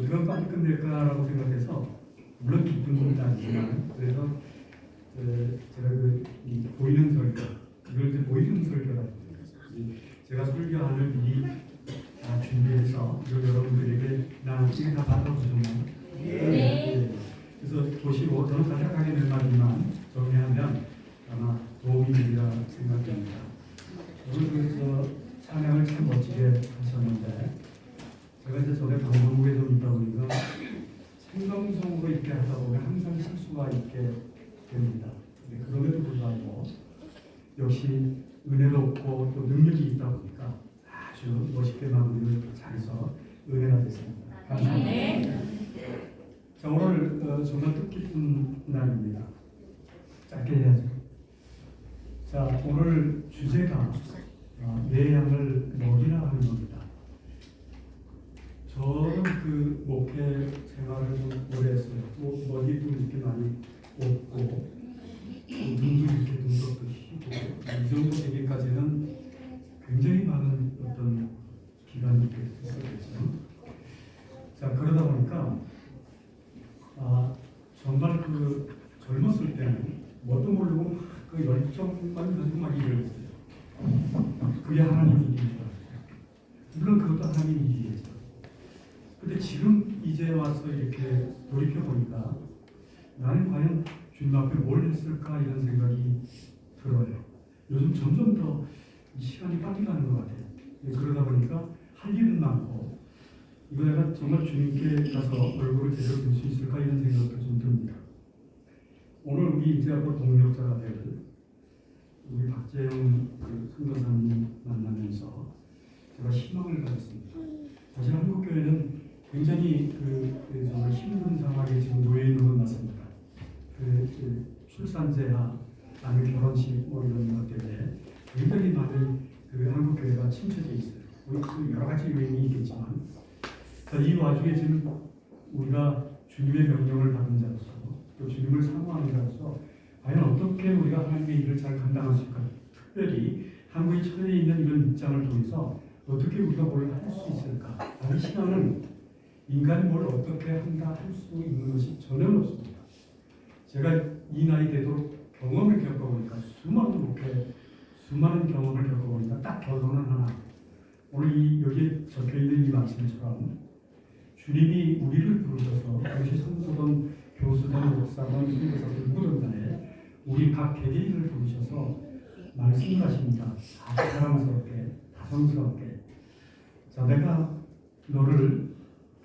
이건 빨리 끝낼까라고 생각해서 물론 기쁜 것도 아니지만 그래서 제가 이 보이는 설교 이걸 이제 보이는 설교라고 제가 설교하는 미리 다 준비해서 이걸 여러분들에게 나중에 다 받아보셨나요? 네. 그래서 보시고 저는 간략하게 몇 마디만 정리하면 아마 도움이 되리라 생각됩니다. 오늘 그래서 찬양을 참 멋지게 하셨는데 제가 이제 전에 방송국에 좀 있다 보니까 생방송으로 이렇게 하다 보면 항상 실수가 있게 됩니다. 그럼에도 불구하고 역시 은혜도 없고 또 능력이 있다 보니까 아주 멋있게 마무리를 잘해서 은혜가 됐습니다. 감사합니다. 자, 오늘 정말 뜻깊은 날입니다. 짧게 해야죠. 자, 오늘 주제가 내 양을 먹이라 하는 겁니다. 저는 그 목회 생활을 좀 오래 했어요. 머리도 이렇게 많이 없고 눈도 이렇게 눈썹도 희고 이 정도 되기까지는 굉장히 많은 어떤 기간이 있었겠죠. 자, 그러다 보니까 정말 그 젊었을 때는 뭣도 모르고 그 열정만 가지고 막 일을 했어요. 그게 하나님 일이죠. 물론 그것도 하나님 일이겠죠. 근데 지금 이제 와서 이렇게 돌이켜 보니까 나는 과연 주님 앞에 뭘 했을까 이런 생각이 들어요. 요즘 점점 더 시간이 빨리 가는 것 같아요. 그러다 보니까 할 일은 많고 이거 내가 정말 주님께 가서 얼굴을 제대로 볼 수 있을까 이런 생각도 좀 듭니다. 오늘 우리 이제 앞으로 동력자가 될 우리 박재영 선교사님 만나면서 제가 희망을 가졌습니다. 사실 한국교회는 굉장히 정말 힘든 상황에 지금 놓여 있는 건 맞습니다. 출산제한, 아니면 결혼식 이런 것 때문에 굉장히 많은 한국교회가 침체되어 있어요. 여러 가지 요인이 있겠지만, 이 와중에 지금 우리가 주님의 명령을 받은 자로서 또 주님을 사모하는 자로서 과연 어떻게 우리가 하나님의 일을 잘 감당할 수 있을까? 특별히 한국이 처해 있는 이런 입장을 통해서 어떻게 우리가 뭘 할 수 있을까? 이 신앙은 인간이 뭘 어떻게 한다 할 수 있는 것이 전혀 없습니다. 제가 이 나이 되도록 경험을 겪어보니까 수많은 경험을 겪어보니까 딱 결론은 하나. 오늘 여기에 적혀있는 이 말씀처럼 주님이 우리를 부르셔서 당시 성도든 교수든 목사든 선교사든 누구든 간에 우리 각 개개인을 부르셔서 말씀을 하십니다. 아주 사랑스럽게, 다정스럽게. 자, 내가 너를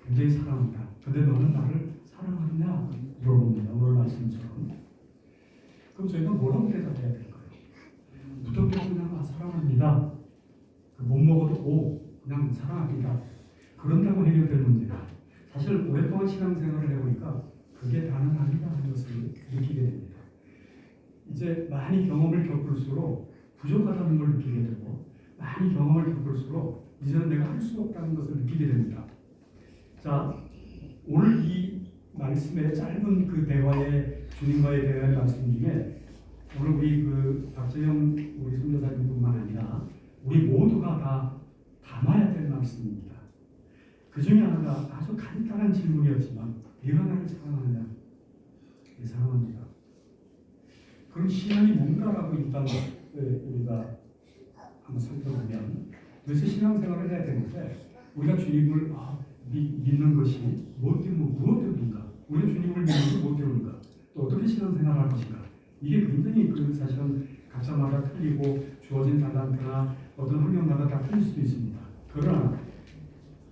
굉장히 사랑한다. 근데 너는 나를 사랑하느냐? 물어봅니다. 오늘 말씀처럼. 그럼 저희가 뭐라고 대답해야 될까요? 무덤도 그냥 사랑합니다. 못 먹어도 그냥 사랑합니다. 그런다고 해결될 문제가 사실 오랫동안 신앙생활을 해보니까 그게 다는 아니다 하는 것을 느끼게 됩니다. 이제 많이 경험을 겪을수록 부족하다는 걸 느끼게 되고 많이 경험을 겪을수록 이제는 내가 할 수 없다는 것을 느끼게 됩니다. 자, 오늘 이 말씀의 짧은 그 대화의 주님과의 대화의 말씀 중에 오늘 우리 박재영 우리 선교사님뿐만 아니라 우리 모두가 다 담아야 될 말씀입니다. 그 중에 하나가 아주 간단한 질문이었지만 네가 나를 사랑하느냐? 네, 사랑합니다. 그럼 신앙이 뭔가라고 일단 우리가 한번 살펴보면 그래서 신앙생활을 해야 되는데 우리가 주님을 믿는 것이 무엇 때문인가? 우리가 주님을 믿는 것이 무엇 때문인가? 또 어떻게 신앙생활을 할 것인가? 이게 굉장히 사실은 각자마다 틀리고 주어진 달란트나 어떤 환경마다 다 틀릴 수도 있습니다. 그러나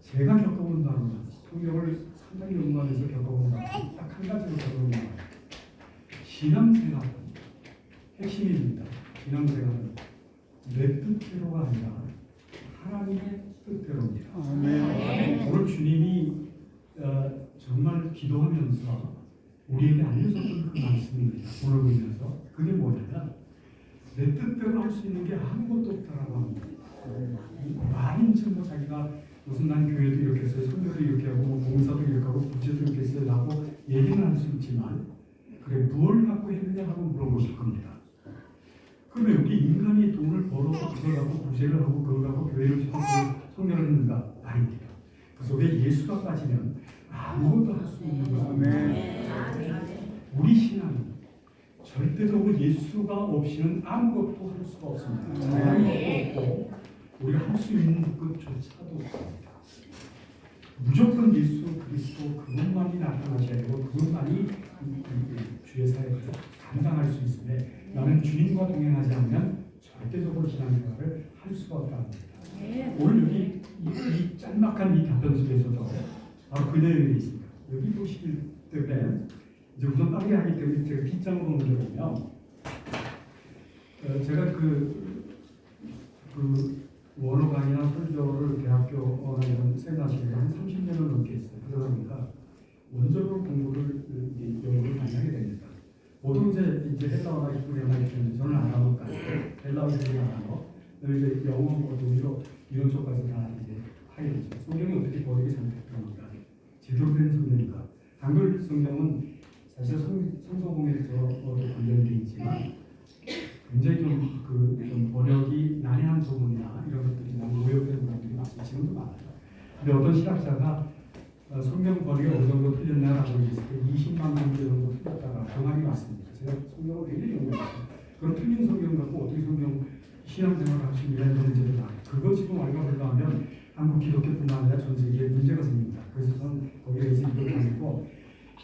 제가 겪어본 바로는 성경을 상당히 연구하면서 겪어본 바로 딱 한 가지로 겪어본 바로 신앙생활은 핵심입니다. 신앙생활은 내 뜻대로가 아니라 하나님의 뜻대로입니다. 오늘 주님이 정말 기도하면서 우리에게 알려줬던 그 말씀입니다. 오늘 보면서 그게 뭐냐면 내 뜻대로 할 수 있는 게 아무것도 없다라고 합니다. 많은 자기가 무슨 난 교회도 이렇게 했어요, 선교도 이렇게 하고 봉사도 이렇게 하고 부채도 이렇게 했어요 라고 얘기는 할 수 있지만 그래 뭘 갖고 했느냐 하고 물어보실 겁니다. 그러면 우리 인간이 돈을 벌어서 그걸 하고 부채를 하고 그걸 하고 교회를 짓고 성령을 했는가? 아닙니다. 그 속에 예수가 빠지면 아무것도 할 수 없는 것입니다. 우리 신앙은 절대적으로 예수가 없이는 아무것도 할 수가 없습니다. 잘하는 것도 없고 우리가 할 수 있는 것조차도 없습니다. 무조건 예수 그리스도 그것만이 나타나셔야 되고 그것만이 주의 사역을 감당할 수 있음에 나는 주님과 동행하지 않으면 절대적으로 신앙생활을 할 수가 없다는 겁니다. 오늘 여기 이 짤막한 이 답변 속에서도 바로 그 내용이 있습니다. 여기 보시기 때문에 이제 우선 빠르게 하기 때문에 제가 뒷장으로 넘겨보면 제가 그 원어 강의나 설교를 대학교나 이런 세미나실에 한 30년을 넘게 했어요. 그러다 보니까 원적으로 공부를 영어를 많이 하게 됩니다. 보통 이제 헬라어나 히브리어나 이런 저는 아람어까지 헬라어, 히브리어, 아람어, 이제 영어, 독일어 이런 쪽까지 다 이제 하게 되죠. 성경이 어떻게 번역이 잘됐습니까? 제대로 된 성경인가? 한글 성경은 사실 성서공예서도 관련돼 있지만 굉장히 좀 번역이 난해한 부분이나 이런 것들이 너무 오역된 부분들이 많습니다. 지금도 많아요. 근데 어떤 신학자가 성경 번역이 어느 정도 틀렸냐라고 했을 때 20만 문제 정도 틀렸다가 정확히 맞습니다. 제가 성경을 굉장히 연구했어요. 그럼 틀린 성경 갖고 어떻게 성경 신앙생활을 할 수 있냐 이런 문제들 많아요. 그거 지금 왈가불가하면 한국 기독교뿐만 아니라 전 세계에 문제가 생깁니다. 그래서 저는 거기에 대해서 이걸 가지고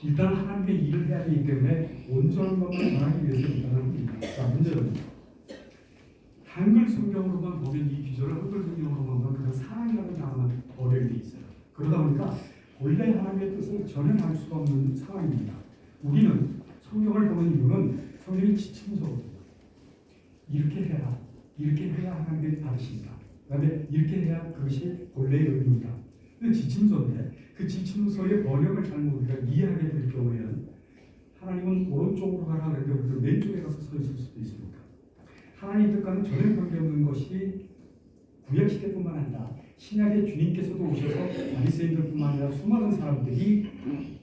일단 하나님의 일을 해야 되기 때문에 온전한 것만 전하기 위해서 일단은 자, 문제는 한글 성경으로만 보면 이 기조를 한글 성경으로만 보면 그냥 사랑이라는 단어만 번역이 돼 있어요. 그러다 보니까 원래 하나님의 뜻을 전혀 알 수가 없는 상황입니다. 우리는 성경을 보는 이유는 성경이 지침서거든요. 이렇게 해라. 이렇게 해야 하나님의 받으신다. 그 다음에 이렇게 해야 그것이 본래의 의미다. 그 지침서인데 그 지침서의 번역을 잘못 우리가 이해하게 될 경우에는 하나님은 오른쪽으로 가라 그랬는데 우리가 왼쪽에 가서 서 있을 수도 있습니다. 하나님 뜻과는 전혀 관계없는 것이 구약시대뿐만 아니라 신약의 주님께서도 오셔서 바리새인들뿐만 아니라 수많은 사람들이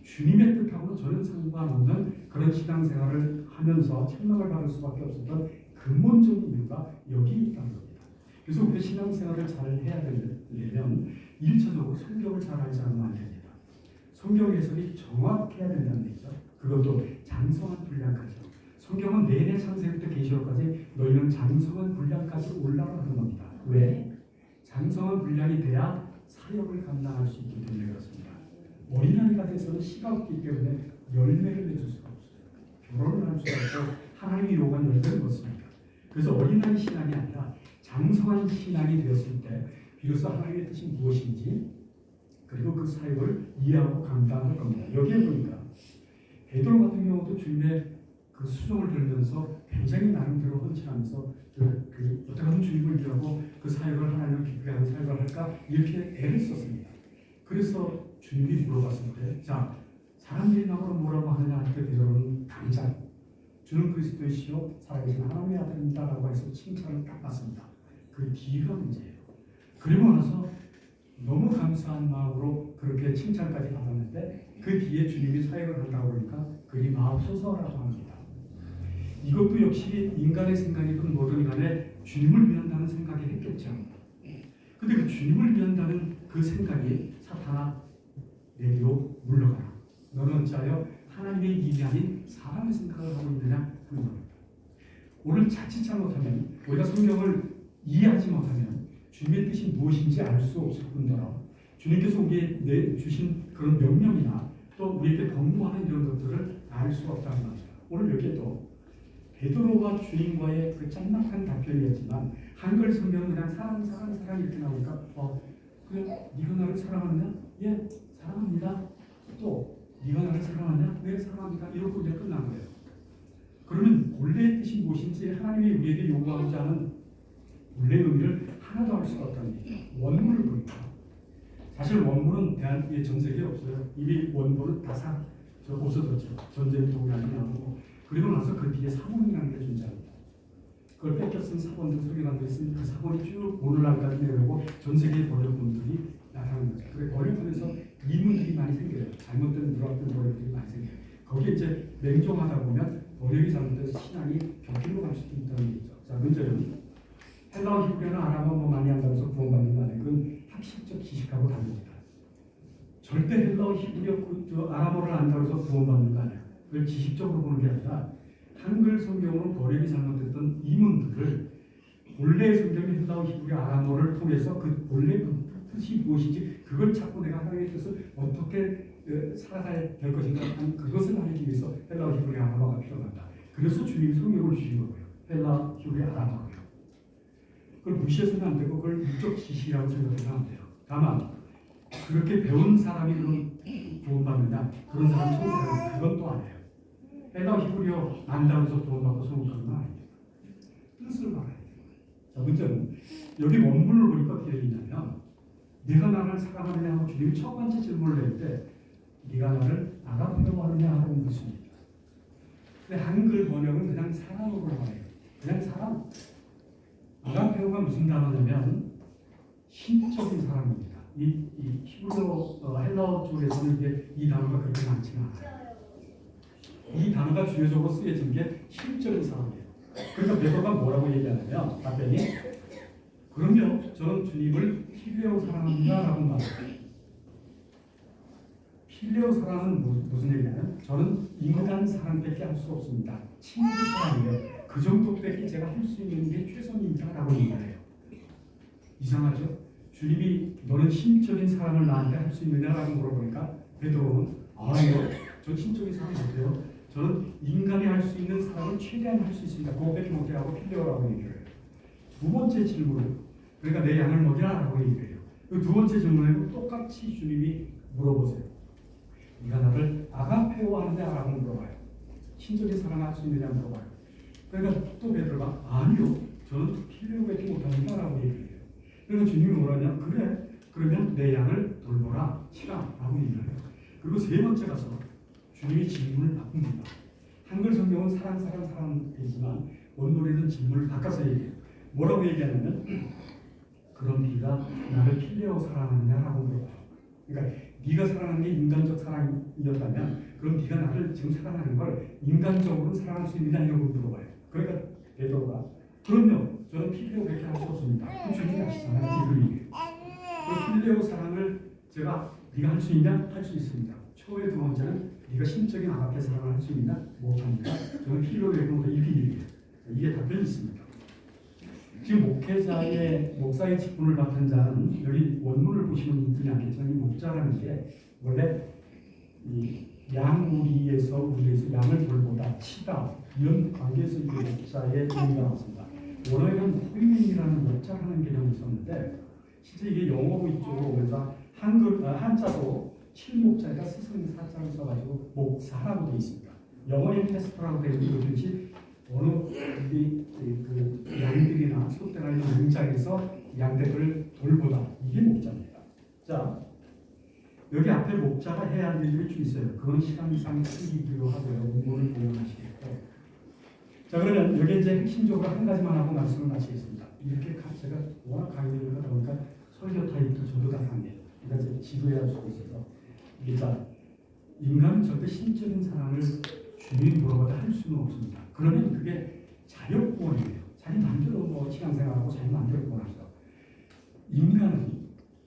주님의 뜻하고는 전혀 상관없는 그런 신앙생활을 하면서 책망을 받을 수밖에 없었던 근본적인 이유가 여기 있다는 겁니다. 그래서 우리 신앙생활을 잘 해야 되려면 1차적으로 성경을 잘 알지 않으면 안 됩니다. 성경 해석이 정확해야 된다는 얘기죠. 그것도 장성한 분량까지. 성경은 내내 창세기부터 계시록까지 너희는 장성한 분량까지 올라가는 겁니다. 왜? 장성한 분량이 돼야 사역을 감당할 수 있기 때문에 그렇습니다. 어린아이가 돼서는 씨가 없기 때문에 열매를 맺을 수가 없어요. 결혼을 할 수가 없고 하나님이 요구한 열매를 얻습니다. 그래서 어린아이 신앙이 아니라 장성한 신앙이 되었을 때 비로소 하나님의 뜻이 무엇인지 그리고 그 사역을 이해하고 감당할 겁니다. 여기에 보니까 베드로 같은 경우도 주님의 그 수종을 들면서 굉장히 나름대로 헌신하면서 어떻게 하면 주님을 위하고 그 사역을 하나님을 기쁘게 하는 사역을 할까 이렇게 애를 썼습니다. 그래서 주님이 물어봤을 때 자 사람들이 나보고 뭐라고 하느냐 할 때 베드로는 당장 주는 그리스도이시요 살아계신 하나님의 아들입니다라고 해서 칭찬을 딱 받습니다. 그 뒤가 문제예요. 그리고 나서 너무 감사한 마음으로 그렇게 칭찬까지 받았는데 그 뒤에 주님이 사역을 한다고 그러니까 그리 마옵소서라고 합니다. 이것도 역시 인간의 생각이든 뭐든 간에 주님을 위한다는 생각이 했겠죠. 근데 그 주님을 위한다는 그 생각이 사탄아 내게로 물러가라. 너는 어찌하여 하나님의 일이 아닌 사람의 생각을 하고 있느냐 하는 겁니다. 오늘 자칫 잘못하면 우리가 성경을 이해하지 못하면 주님의 뜻이 무엇인지 알 수 없을 뿐더러 주님께서 우리에게 주신 그런 명령이나 또 우리에게 권고하는 이런 것들을 알 수가 없다는 겁니다. 오늘 여기에도 베드로와 주님과의 그 짤막한 답변이었지만 한글 성경은 그냥 사랑 이렇게 나오니까 그래 네가 나를 사랑하느냐? 예 사랑합니다. 또 네가 나를 사랑하냐? 네 사랑합니다. 이렇게 이제 끝난 거예요. 그러면 본래의 뜻이 무엇인지 하나님이 우리에게 요구하고자 하는 본래의 의미를 하나도 알 수가 없다는 얘기죠. 원문을 보니까 사실 원문은 전 세계에 없어요. 이미 원본은 다 없어졌죠. 전쟁 동양이 나오고 그리고 나서 그 뒤에 사본이라는 게 존재합니다. 그걸 뺏겨 쓴 사본들 소개관들이 쓴 그 사본이 쭉 오늘날까지 내려오고 전 세계의 번역본들이 나타나는 거죠. 그래 번역하면서 이문들이 많이 생겨요. 잘못된 누락된 번역들이 많이 생겨요. 거기에 이제 맹종하다 보면 번역이 잘못돼서 신앙이 격길로 갈 수도 있다는 얘기죠. 자 문제는 헬라어 히브리어나 아람어 많이 한다고 해서 구원받는 거 아니에요. 그건 학식적 지식하고 다릅니다. 절대 헬라어, 히브리어, 아람어를 안다고 해서 구원받는 거 아니야. 그걸 지식적으로 보는 게 아니라 한글 성경으로 번역이 잘못됐던 이 문들을 본래 성경의 헬라어, 히브리어, 아람어를 통해서 그 본래 뜻이 무엇인지 그걸 찾고 내가 하나님의 뜻을 어떻게 살아가야 될 것인가 하는 그것을 알기 위해서 헬라어, 히브리어, 아람어가 필요하다. 그래서 주님이 성경을 주신 거고요. 헬라어, 히브리어, 아람어고요. 그걸 무시해서는 안 되고 그걸 육적 지식이라고 생각해서는 안 돼요. 다만 그렇게 배운 사람이 그런 구원받느냐 그런 사람 천국 가는 그건 또 아니에요. 헬라어, 히브리어 안다고 해서 구원받고 천국 가는 건 아니에요. 뜻을 알아야 돼요. 자, 문제는 여기 원문을 보니까 어떻게 되어 있냐면 네가 나를 사랑하느냐 하고 주님이 첫 번째 질문을 낼 때 네가 나를 아가페로 하느냐 하고 묻습니다. 근데 한글 번역은 그냥 사랑으로 말해요. 그냥 사랑. 아가페오가 무슨 단어냐면 신적인 사랑입니다. 이 히브리어 헬라어 쪽에서는 이게 이 단어가 그렇게 많지는 않아요. 이 단어가 주요적으로 쓰여진 게 신적인 사랑이에요. 그러니까 베드로가 뭐라고 얘기하냐면 답변이 그럼요 저는 주님을 필레오 사랑합니다라고 말해요. 필레오 사랑은 무슨 얘기냐면 저는 인간 사랑밖에 할 수 없습니다. 친구 사랑이에요. 그 정도밖에 제가 할 수 있는 게 최선입니다라고 얘기해요. 이상하죠? 주님이 너는 신적인 사랑을 나한테 할 수 있느냐라고 물어보니까 베드로는 아니요 저 신적인 사랑 못해요. 저는 인간이 할 수 있는 사랑을 최대한 할 수 있습니다. 그거밖에 못해 하고 필레오라고 얘기를 해요. 두 번째 질문 그러니까 내 양을 먹이라라고 얘기해요. 그 두 번째 질문에도 똑같이 주님이 물어보세요. 네가 나를 아가페오 하느냐라고 물어봐요. 신적인 사랑을 할 수 있느냐 물어봐요. 그러니까 또 베드로가 아니요 저는 필레오밖에 못합니다라고 얘기해요. 그러니까 주님이 뭐라냐 그래 그러면 내 양을 돌보라 치라라고 얘기해요. 그리고 세 번째 가서 주님이 질문을 바꿉니다. 한글 성경은 사랑 되지만 원문에는 질문을 바꿔서 얘기해요. 뭐라고 얘기하냐면 그럼 네가 나를 필레오 사랑하느냐라고 물어봐요. 그러니까 네가 사랑하는 게 인간적 사랑이었다면 그럼 네가 나를 지금 사랑하는 걸 인간적으로 사랑할 수 있느냐 이런 걸 물어봐요. 그러니까 베드로가 그럼요 저는 필레오밖에 할 수 없습니다. 그럼 주님이 아시잖아요. 이 그림이에요. 그 필레오 사랑을 제가 네가 할 수 있냐? 할 수 있습니다. 초의 두 번째는 네가 신적인 아가페 사랑을 할 수 있냐? 못합니다. 저는 필요에 그런 거 이렇게 얘기해요. 이게 답변이 있습니다. 지금 목사의 직분을 맡은 자는 여기 원문을 보시면 믿지 않겠지만 이 목자라는 게 원래 이 양우리에서 양을 돌보다 치다 이런 관계에서 이 목자의 의미가 나왔습니다. 원어에는 호인이라는 목자라는 개념이 있었는데 실제 이게 영어로 이쪽으로 오면서 한자로 칠목자에다 스승 사자를 써가지고 목사라고 되어 있습니다. 영어의 패스터라고 되어 있는 것이 어느 그 양들이나 소떼나 이런 농장에서 양들을 돌보다 이게 목자입니다. 자 여기 앞에 목자가 해야 할 일이 좀 있어요. 그건 시간상 챙기기로 하고요. 문을 보용하시겠고. 자 그러면 여기 이제 핵심적으로 한 가지만 하고 말씀을 마치겠습니다. 이렇게 제가 워낙 강의를 하다 보니까 설교 타입도 저도 다 강해요. 그러니까 이제 지도해야 할 수가 있어서 이게 자 인간은 절대 신적인 사랑을 주님이 뭐라고도 할 수는 없습니다. 그러면 그게 자력구원이에요. 자기 마음대로 뭐 신앙생활하고 자기 마음대로 구원하죠. 인간은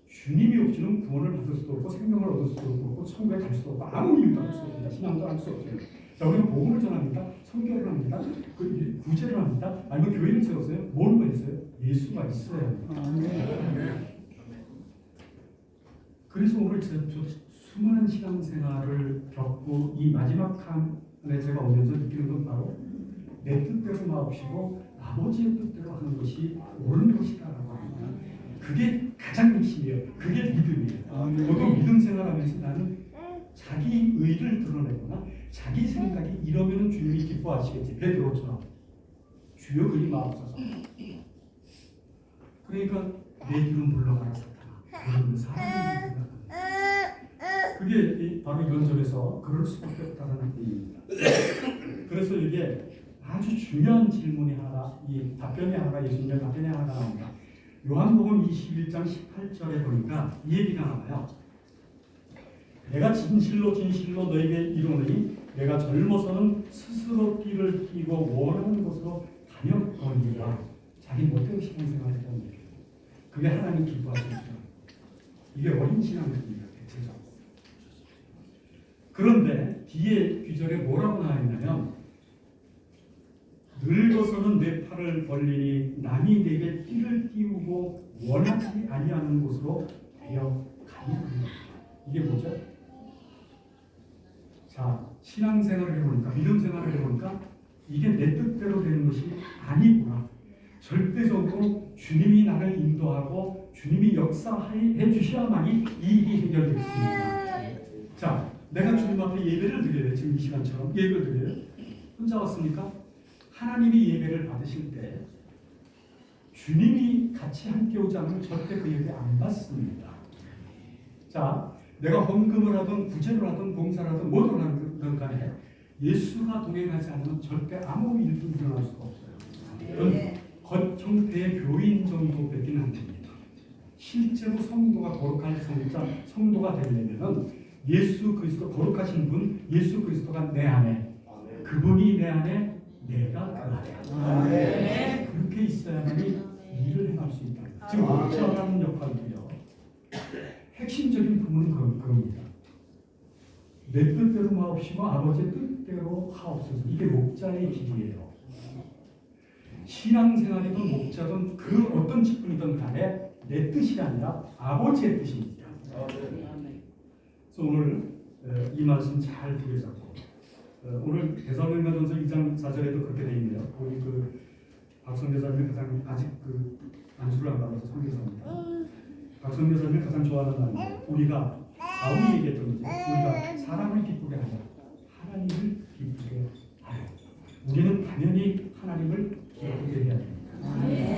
주님이 없이는 구원을 받을 수도 없고 생명을 얻을 수도 없고 천국에 갈 수도 없고 아무 일도 할 수 없습니다. 신앙도 할 수 없어요. 자, 우리가 복음을 전합니다. 성경을 합니다. 그 구제를 합니다. 아니면 교회를 세웠어요. 뭘 했어요? 예수가 있어야 합니다. 그래서 오늘 저도 수많은 신앙생활을 겪고 이 마지막 칸에 제가 오면서 느끼는 건 바로 내 뜻대로 마옵시고 아버지의 뜻대로 하는 것이 옳은 것이다라고 합니다. 그게 가장 핵심이에요. 그게 믿음이에요. 보통 믿음 생활하면서 나는 자기 의를 드러내거나 자기 생각이 이러면은 주님이 기뻐하시겠지. 베드로처럼 주여 그리 마옵소서. 그러니까 내 뒤로 물러가라 사탄아. 너는 사람이 생각합니다. 그게 바로 이런 점에서 그럴 수밖에 없다는 얘기입니다. 그래서 이게 아주 중요한 질문이 하나, 이 답변이 하나가 예수님의 답변이 하나가 나옵니다. 요한복음 21장 18절에 보니까 이 얘기가 나와요. 내가 진실로 너에게 이르노니 내가 젊어서는 스스로 띠를 띠고 원하는 곳으로 다녔거니와 자기 못된 신앙생활을 했다는 얘기예요. 그게 하나님 기뻐하시는 거예요. 이게 어린 신앙입니다. 대체적으로. 뒤에 귀절에 뭐라고 나와 있냐면 늙어서는 내 팔을 벌리니 남이 내게 띠를 띄우고 원하지 아니하는 곳으로 되어가리라. 이게 뭐죠? 자, 신앙생활을 해보니까, 믿음 생활을 해보니까 이게 내 뜻대로 되는 것이 아니구나. 절대적으로 주님이 나를 인도하고 주님이 역사해 주셔야만이 이 일이 해결될 수 있습니다. 자, 내가 주님 앞에 예배를 드려요. 지금 이 시간처럼 예배를 드려요. 혼자 왔습니까? 하나님이 예배를 받으실 때 주님이 같이 함께 오지 않으면 절대 그 예배 안 받습니다. 자, 내가 헌금을 하든 구제를 하든 봉사를 하든 뭐든 하든 간에 예수가 동행하지 않으면 절대 아무 일도 일어날 수가 없어요. 그건 겉 형태의 교인 정도밖에 안 됩니다. 실제로 성도가 거룩한 성도가 되려면 예수 그리스도 거룩하신 분 예수 그리스도가 내 안에 그분이 내 안에 내가 그 안에 그렇게 있어야만이 일을 해갈 수 있다. 지금 목자라는 역할도요. 핵심적인 부분은 그겁니다. 내 뜻대로 마옵시고 아버지의 뜻대로 하옵소서. 이게 목자의 길이에요. 신앙생활이든 목자든 그 어떤 직분이든 간에 내 뜻이 아니라 아버지의 뜻입니다. 그래서 오늘 이 말씀 잘 부여잡고 오늘 데살로니가전서 2장 4절에도 그렇게 되어 있네요. 우리 그 박성대사님이 가장 아직 그 안수를 안 받아서 성대사입니다. 박성대사님이 가장 좋아하는 말인데 우리가 다윗이 얘기했던 거죠. 우리가 사람을 기쁘게 하자. 하나님을 기쁘게 하여. 우리는 당연히 하나님을 기쁘게 해야 됩니다.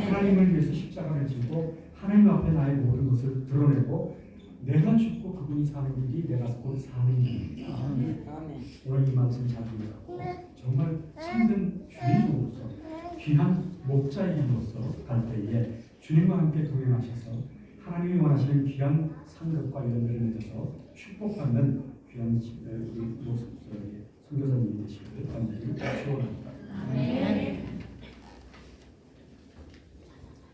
하나님을 위해서 십자가를 지고 하나님 앞에 나의 모든 것을 드러내고 내가 죽고 그분이 사는 길이 내가 곧 사는 길입니다. 오늘 이 말씀 잘 들으라고 정말 참된 주인으로서 귀한 목자이로서 갈 때에 주님과 함께 동행하셔서 하나님이 원하시는 귀한 상급과 연결을 맺어서 축복받는 귀한 모습 선교사님이 되시기를 간절히 축원합니다.